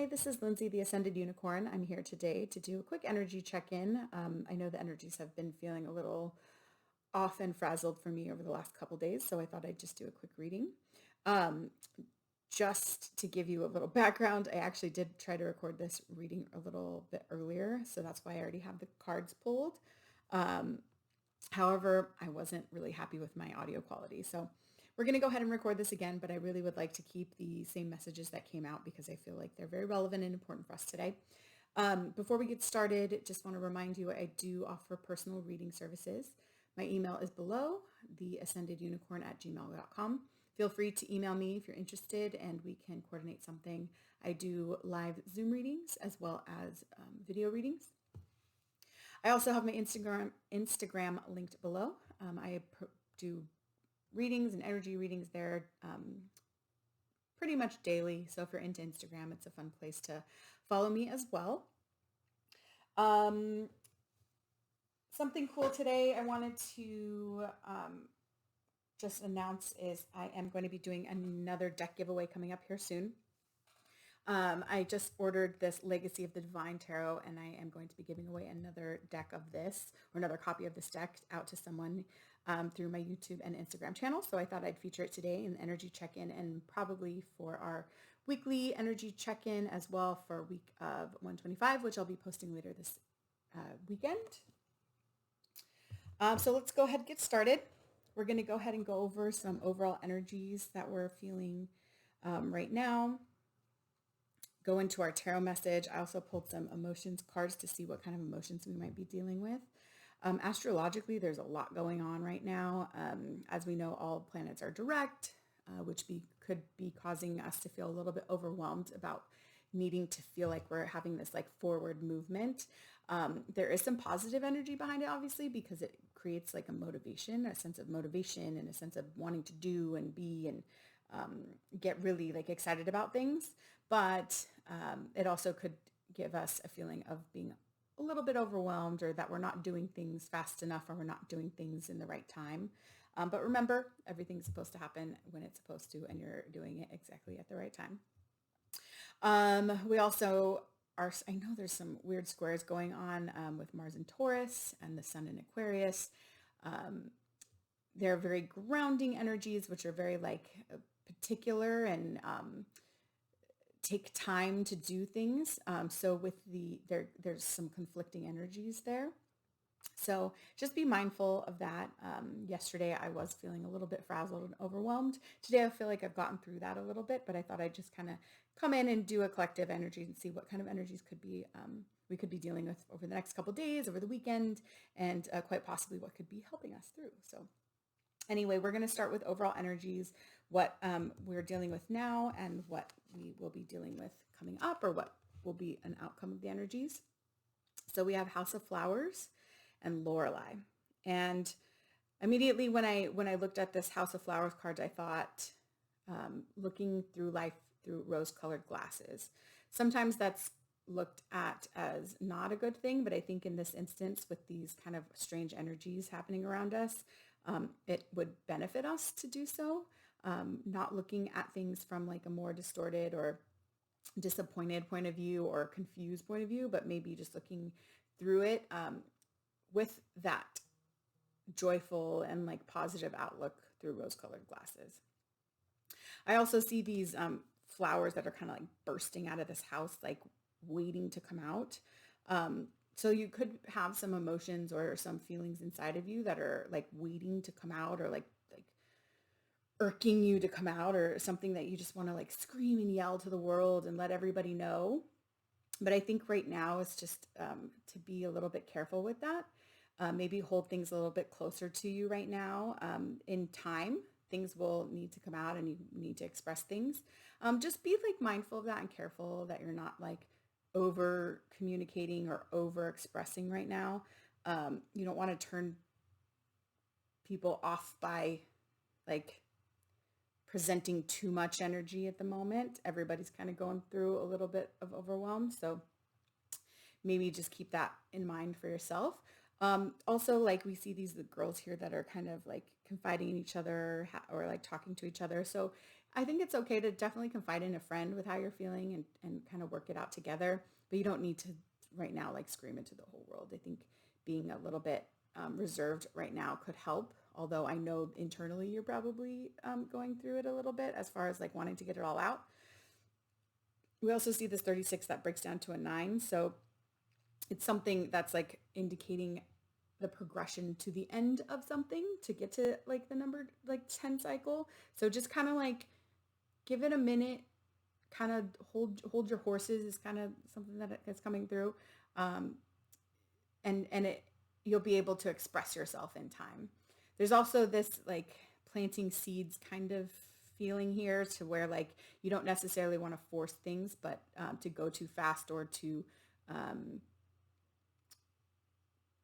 Hi, this is Lynzee, the Ascended Unicorn. I'm here today to do a quick energy check-in. I know the energies have been feeling a little off and frazzled for me over the last couple days, so I thought I'd just do a quick reading. Um, just to give you a little background, I actually did try to record this reading a little bit earlier, so that's why I already have the cards pulled. Um, However, I wasn't really happy with my audio quality, so we're going to go ahead and record this again, but I really would like to keep the same messages that came out because I feel like they're very relevant and important for us today. Before we get started, just want to remind you I do offer personal reading services. My email is below, theascendedunicorn@gmail.com. Feel free to email me if you're interested and we can coordinate something. I do live Zoom readings as well as video readings. I also have my Instagram linked below. I do readings and energy readings there pretty much daily. So if you're into Instagram, it's a fun place to follow me as well. Something cool today I wanted to just announce is I am going to be doing another deck giveaway coming up here soon. I just ordered this Legacy of the Divine Tarot, and I am going to be giving away another deck of this, or another copy of this deck out to someone through my YouTube and Instagram channel. So I thought I'd feature it today in the energy check-in and probably for our weekly energy check-in as well for week of 125, which I'll be posting later this weekend. So let's go ahead and get started. We're going to go ahead and go over some overall energies that we're feeling right now. Go into our tarot message. I also pulled some emotions cards to see what kind of emotions we might be dealing with. Astrologically, there's a lot going on right now. As we know, all planets are direct, which could be causing us to feel a little bit overwhelmed about needing to feel like we're having this like forward movement. There is some positive energy behind it, obviously, because it creates like a sense of motivation and a sense of wanting to do and be and get really like excited about things. But it also could give us a feeling of being a little bit overwhelmed or that we're not doing things fast enough or we're not doing things in the right time. But remember, everything's supposed to happen when it's supposed to, and you're doing it exactly at the right time. We also are, I know there's some weird squares going on with Mars and Taurus and the Sun in Aquarius. They're very grounding energies, which are very like particular and take time to do things. So with there's some conflicting energies there. So just be mindful of that. Yesterday I was feeling a little bit frazzled and overwhelmed. Today I feel like I've gotten through that a little bit, but I thought I'd just kind of come in and do a collective energy and see what kind of energies we could be dealing with over the next couple of days, over the weekend, and quite possibly what could be helping us through. So anyway, we're going to start with overall energies, what we're dealing with now and what we will be dealing with coming up, or what will be an outcome of the energies. So we have House of Flowers and Lorelei. And immediately when I looked at this House of Flowers card, I thought looking through life through rose-colored glasses. Sometimes that's looked at as not a good thing, but I think in this instance with these kind of strange energies happening around us, it would benefit us to do so. Not looking at things from like a more distorted or disappointed point of view or confused point of view, but maybe just looking through it with that joyful and like positive outlook through rose-colored glasses. I also see these flowers that are kind of like bursting out of this house, like waiting to come out. So you could have some emotions or some feelings inside of you that are like waiting to come out, or like irking you to come out, or something that you just want to like scream and yell to the world and let everybody know. But I think right now it's just to be a little bit careful with that. Maybe hold things a little bit closer to you right now. In time, things will need to come out and you need to express things. Just be like mindful of that and careful that you're not like over communicating or over expressing right now. You don't want to turn people off by like presenting too much energy at the moment. Everybody's kind of going through a little bit of overwhelm. So maybe just keep that in mind for yourself. Also, like we see these girls here that are kind of like confiding in each other or like talking to each other. So I think it's okay to definitely confide in a friend with how you're feeling and kind of work it out together, but you don't need to right now like scream into the whole world. I think being a little bit reserved right now could help, although I know internally you're probably going through it a little bit as far as like wanting to get it all out. We also see this 36 that breaks down to a 9. So it's something that's like indicating the progression to the end of something to get to like the number like 10 cycle. So just kind of like give it a minute, kind of hold your horses is kind of something that is coming through. And it you'll be able to express yourself in time. There's also this like planting seeds kind of feeling here to where like you don't necessarily want to force things, but to go too fast or to um,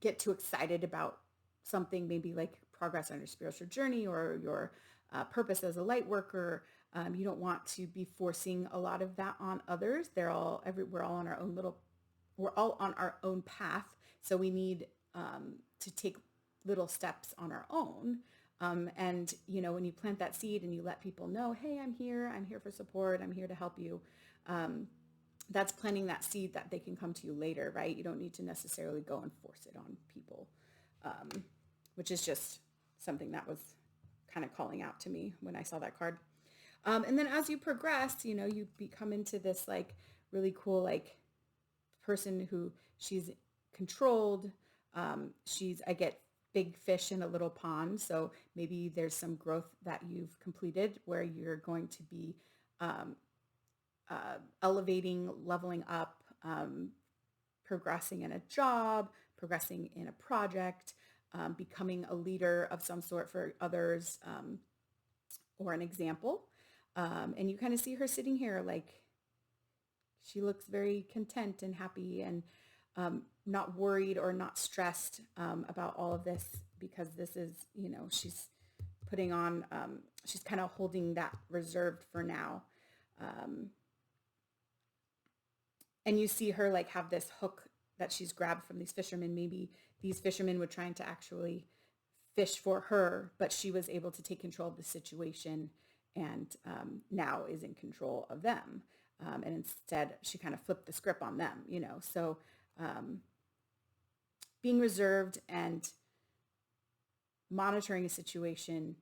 get too excited about something, maybe like progress on your spiritual journey or your purpose as a light worker. You don't want to be forcing a lot of that on others. We're all on our own we're all on our own path. So we need to take little steps on our own. And, when you plant that seed and you let people know, hey, I'm here for support. I'm here to help you. That's planting that seed that they can come to you later, right? You don't need to necessarily go and force it on people, which is just something that was kind of calling out to me when I saw that card. And then as you progress, you become into this like really cool, like person who she's controlled. I get big fish in a little pond. So maybe there's some growth that you've completed where you're going to be elevating, leveling up, progressing in a job, progressing in a project, becoming a leader of some sort for others, or an example. And you kind of see her sitting here like she looks very content and happy and not worried or not stressed about all of this, because this is, she's putting on, she's kind of holding that reserved for now. And you see her like have this hook that she's grabbed from these fishermen. Maybe these fishermen were trying to actually fish for her, but she was able to take control of the situation and now is in control of them. And instead she kind of flipped the script on them, So being reserved and monitoring a situation,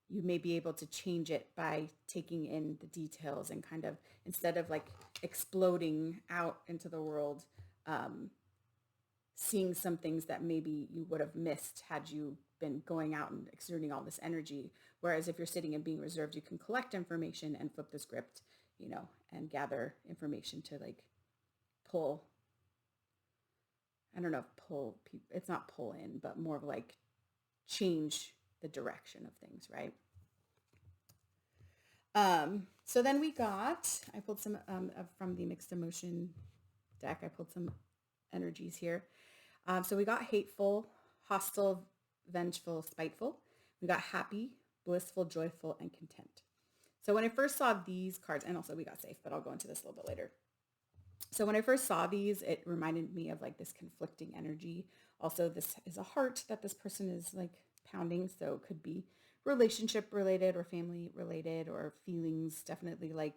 you may be able to change it by taking in the details and kind of, instead of like exploding out into the world, seeing some things that maybe you would have missed had you been going out and exerting all this energy. Whereas if you're sitting and being reserved, you can collect information and flip the script, and gather information to like pull, I don't know if pull, it's not pull in, but more of like change the direction of things, right? So then I pulled some from the mixed emotion deck. I pulled some energies here. So we got hateful, hostile, vengeful, spiteful. We got happy, blissful, joyful, and content. So when I first saw these cards, and also we got safe, but I'll go into this a little bit later. So when I first saw these, it reminded me of like this conflicting energy. Also, this is a heart that this person is like pounding. So it could be relationship related or family related or feelings, definitely like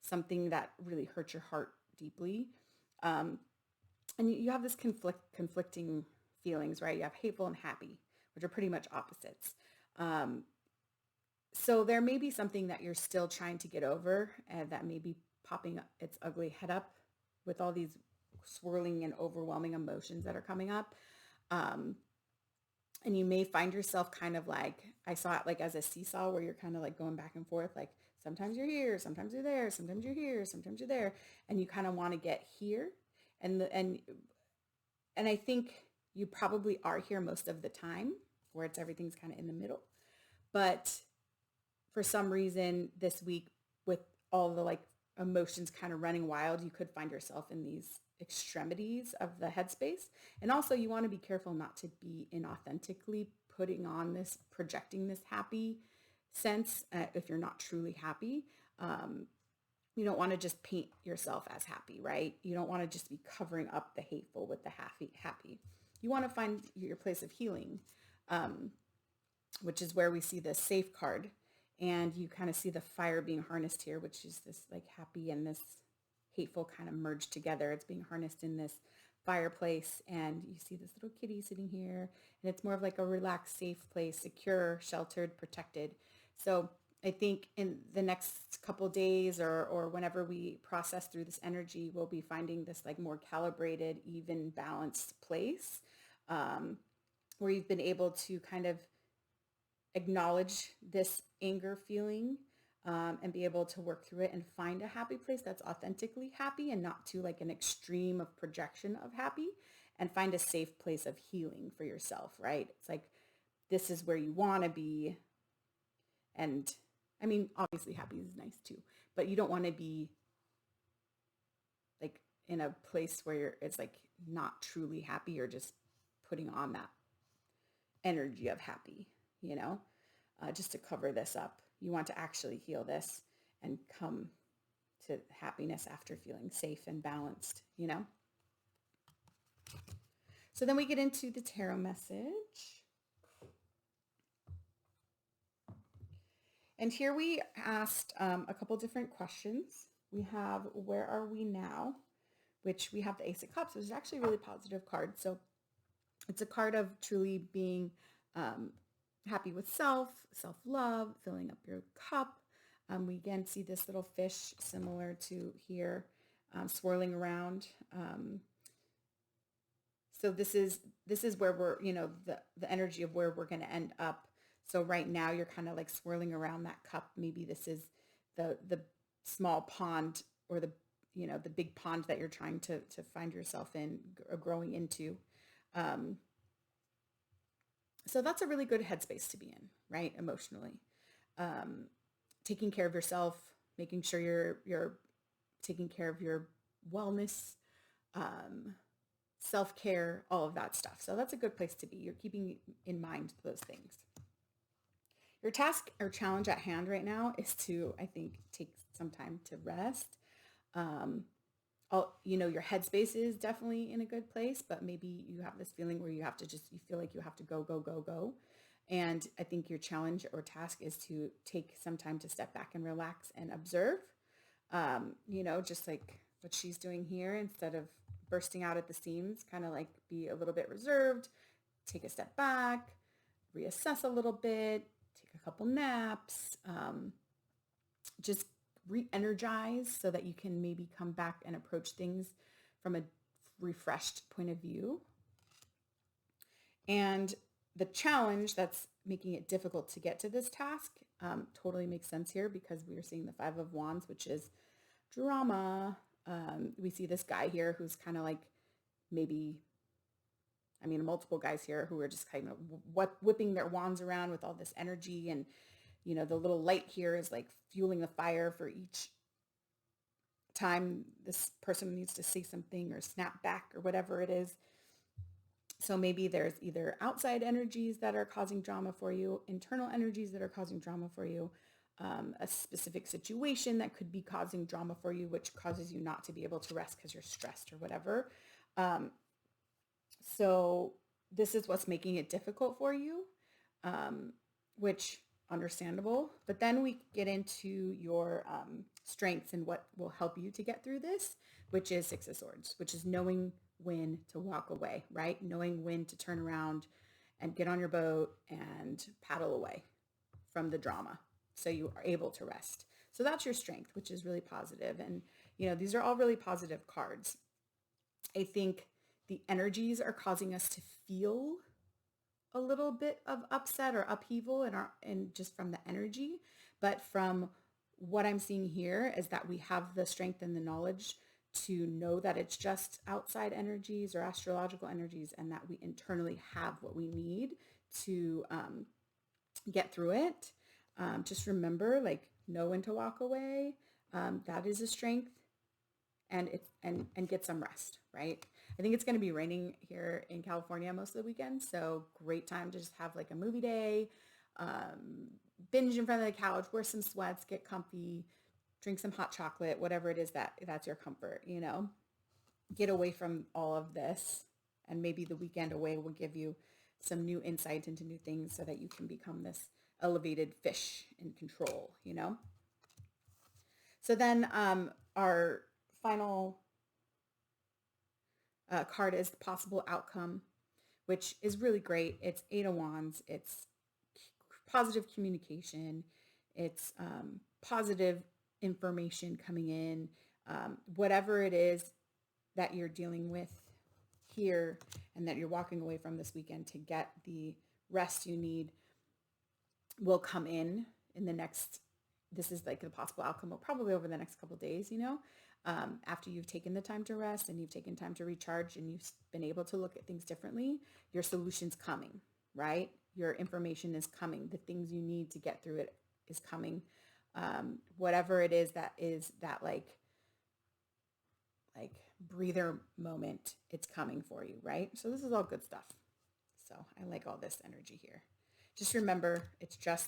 something that really hurt your heart deeply. And you have this conflicting feelings, right? You have hateful and happy, which are pretty much opposites. So there may be something that you're still trying to get over and that may be popping its ugly head up with all these swirling and overwhelming emotions that are coming up. And you may find yourself kind of like, I saw it like as a seesaw where you're kind of like going back and forth. Like sometimes you're here, sometimes you're there, sometimes you're here, sometimes you're there. And you kind of want to get here. And I think you probably are here most of the time where everything's kind of in the middle. But for some reason this week with all the like emotions kind of running wild, you could find yourself in these extremities of the headspace. And also you want to be careful not to be inauthentically projecting this happy sense if you're not truly happy. You don't want to just paint yourself as happy, right? You don't want to just be covering up the hateful with the happy. You want to find your place of healing, which is where we see the safe card. And you kind of see the fire being harnessed here, which is this like happy and this hateful kind of merged together. It's being harnessed in this fireplace, and you see this little kitty sitting here, and it's more of like a relaxed, safe place, secure, sheltered, protected. So I think in the next couple days or whenever we process through this energy, we'll be finding this like more calibrated, even balanced place, um, where you've been able to kind of acknowledge this anger feeling, and be able to work through it and find a happy place that's authentically happy and not to like an extreme of projection of happy, and find a safe place of healing for yourself, right? It's like, this is where you want to be. And I mean, obviously happy is nice too, but you don't want to be like in a place where it's like not truly happy. You're just putting on that energy of happy, just to cover this up. You want to actually heal this and come to happiness after feeling safe and balanced. So then we get into the tarot message. And here we asked a couple different questions. We have, where are we now? Which we have the Ace of Cups, which is actually a really positive card. So it's a card of truly being happy with self-love, filling up your cup. We again see this little fish similar to here, swirling around. So this is where we're, the energy of where we're going to end up. So right now you're kind of like swirling around that cup. Maybe this is the small pond, or the big pond that you're trying to find yourself in, growing into. So that's a really good headspace to be in, right? Emotionally. Taking care of yourself, making sure you're taking care of your wellness, self-care, all of that stuff. So that's a good place to be. You're keeping in mind those things. Your task or challenge at hand right now is to, I think, take some time to rest. Your headspace is definitely in a good place, but maybe you have this feeling where you feel like you have to go, go, go, go. And I think your challenge or task is to take some time to step back and relax and observe, just like what she's doing here. Instead of bursting out at the seams, kind of like be a little bit reserved, take a step back, reassess a little bit, take a couple naps, just re-energize so that you can maybe come back and approach things from a refreshed point of view. And the challenge that's making it difficult to get to this task totally makes sense here, because we are seeing the Five of Wands, which is drama. We see this guy here who's kind of like multiple guys here who are just kind of whipping their wands around with all this energy. And, the little light here is like fueling the fire for each time this person needs to say something or snap back or whatever it is. So maybe there's either outside energies that are causing drama for you, internal energies that are causing drama for you, a specific situation that could be causing drama for you, which causes you not to be able to rest because you're stressed or whatever. So this is what's making it difficult for you, which understandable. But then we get into your strengths and what will help you to get through this, which is Six of Swords, which is knowing when to walk away, right? Knowing when to turn around and get on your boat and paddle away from the drama so you are able to rest. So that's your strength, which is really positive. And, these are all really positive cards. I think the energies are causing us to feel a little bit of upset or upheaval and just from the energy. But from what I'm seeing here is that we have the strength and the knowledge to know that it's just outside energies or astrological energies, and that we internally have what we need to get through it. Just remember, know when to walk away. That is a strength, and get some rest, right? I think it's going to be raining here in California most of the weekend, so great time to just have a movie day, binge in front of the couch, wear some sweats, get comfy, drink some hot chocolate, whatever it is that's your comfort, Get away from all of this, and maybe the weekend away will give you some new insight into new things so that you can become this elevated fish in control, you know? So then our final card is the possible outcome, which is really great. It's 8 of Wands. It's positive communication. It's positive information coming in. Whatever it is that you're dealing with here and that you're walking away from this weekend to get the rest you need will come in the next, this is like the possible outcome, probably over the next couple of days, you know, after you've taken the time to rest and you've taken time to recharge and you've been able to look at things differently, your solution's coming, right? Your information is coming. The things you need to get through it is coming. Whatever it is that like breather moment, it's coming for you, right? So this is all good stuff. So I like all this energy here. Just remember, it's just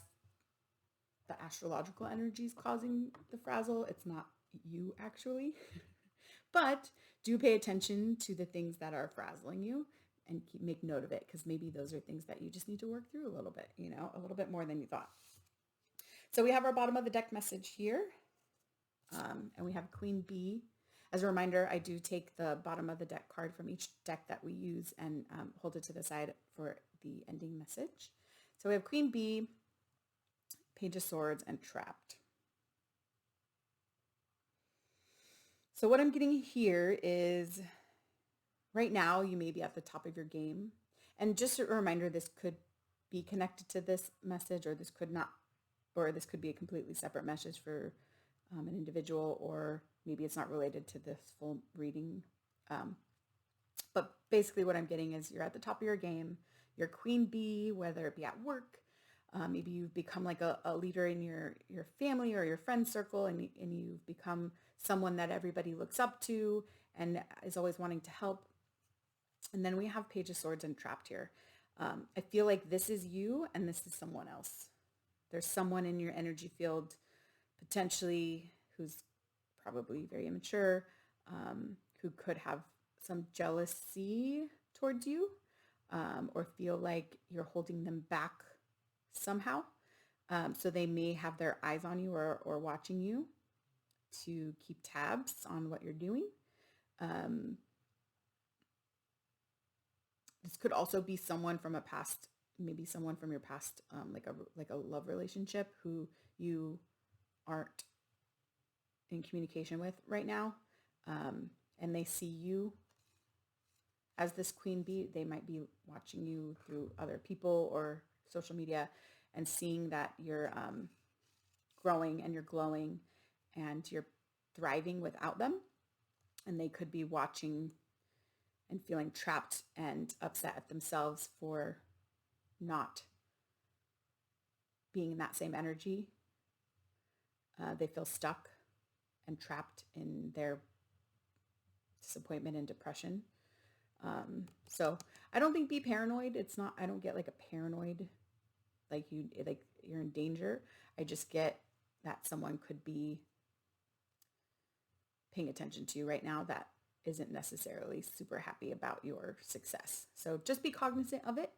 the astrological energies causing the frazzle. It's not you actually. But do pay attention to the things that are frazzling you and make note of it, because maybe those are things that you just need to work through a little bit, you know, a little bit more than you thought. So we have our bottom of the deck message here. And we have Queen Bee. As a reminder, I do take the bottom of the deck card from each deck that we use and hold it to the side for the ending message. So we have Queen Bee, Page of Swords, and Trapped. So what I'm getting here is right now you may be at the top of your game. And just a reminder, this could be connected to this message, or this could not, or this could be a completely separate message for an individual, or maybe it's not related to this full reading. But basically what I'm getting is you're at the top of your game. You're Queen Bee, whether it be at work, maybe you've become like a leader in your family or your friend circle, and you've become someone that everybody looks up to and is always wanting to help. And then we have Page of Swords and Trapped here. I feel like this is you and this is someone else. There's someone in your energy field potentially who's probably very immature, who could have some jealousy towards you, or feel like you're holding them back somehow. So they may have their eyes on you or watching you to keep tabs on what you're doing. This could also be someone from a past, maybe someone from your past, like a love relationship who you aren't in communication with right now, and they see you as this Queen Bee. They might be watching you through other people or social media and seeing that you're growing and you're glowing and you're thriving without them, and they could be watching and feeling trapped and upset at themselves for not being in that same energy. They feel stuck and trapped in their disappointment and depression. So I don't think be paranoid. It's not, I don't get like a paranoid, like you're in danger. I just get that someone could be paying attention to you right now that isn't necessarily super happy about your success. So just be cognizant of it.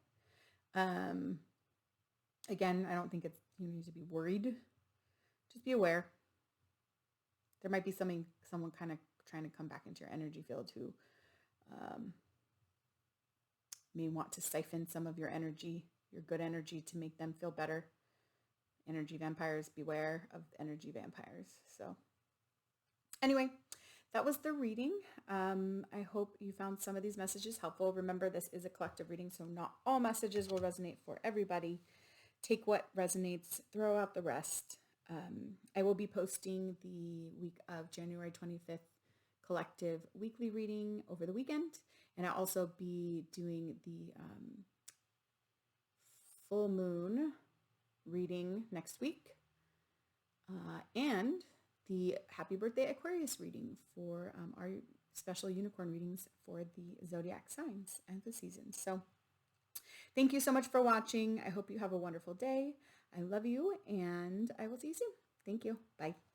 Again, I don't think you need to be worried. Just be aware. There might be someone kind of trying to come back into your energy field who may want to siphon some of your energy, your good energy, to make them feel better. Energy vampires, beware of energy vampires. So anyway, that was the reading. I hope you found some of these messages helpful. Remember, this is a collective reading, so not all messages will resonate for everybody. Take what resonates, throw out the rest. I will be posting the week of January 25th collective weekly reading over the weekend, and I'll also be doing the full moon reading next week, and the Happy Birthday Aquarius reading for our special unicorn readings for the zodiac signs and the seasons. So thank you so much for watching. I hope you have a wonderful day. I love you, and I will see you soon. Thank you. Bye.